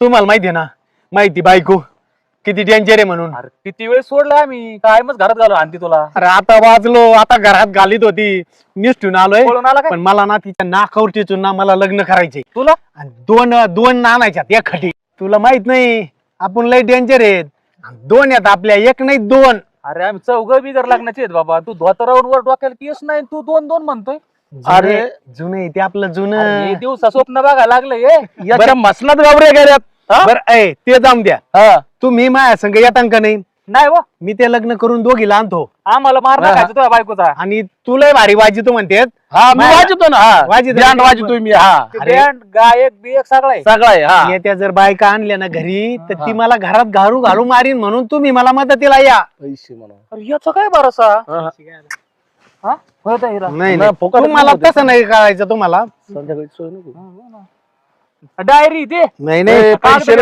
तुम्हाला माहिती आहे ना, माहिती बायको किती डेंजर आहे म्हणून. अरे किती वेळ सोडला आम्ही काय मग घरात घालू आणती तुला अरे आता वाजलो, आता घरात घालीत होती, निष्ठून आलोय. पळून आला काय पण मला ना तिच्या नाकावर टिचून ना मला लग्न करायचे. तुला आणि दोन नानायच्यात एक खटी. तुला माहित नाही आपण लय डेंजर आहेत. आणि दोन आहेत आपल्या, एक नाही दोन. अरे आम्ही चौघ बिगर लग्नाचे आहेत बाबा. तू धोतरावरून वर डोक्याला केस नाही तू दोन दोन म्हणतोय. अरे जुने ते आपलं जुनं. हे दिवसा स्वप्न बघायला लागलं हे याच्या मसनात गावरे गेल्यात. बरं ते जाऊन द्या. तुम्ही माझ्या संग येता का नाही? नाही वा मी ते लग्न करून दोघीला आणतो. आम्हाला मारणं खायचं तुझ्या बायकोचा. आणि तुला भारी वाजितो म्हणतेत. मी वाजतो ना. वाजितो वाजतोय मी. ते band, गायक बियक सगळं आहे. सगळं आहे. येत्या जर बायका आणल्या ना घरी तर ती मला घरात घालू मारीन, म्हणून तुम्ही मला मदतीला या. पैसे म्हणा. अरे याचा काय भरोसा हा होता हिरा. नाही नाही, फुकट तुम्हाला नको तसं नाही करायचं तुम्हाला. संध्याकाळी सोय नको. डायरी दे नाही नाही पैसे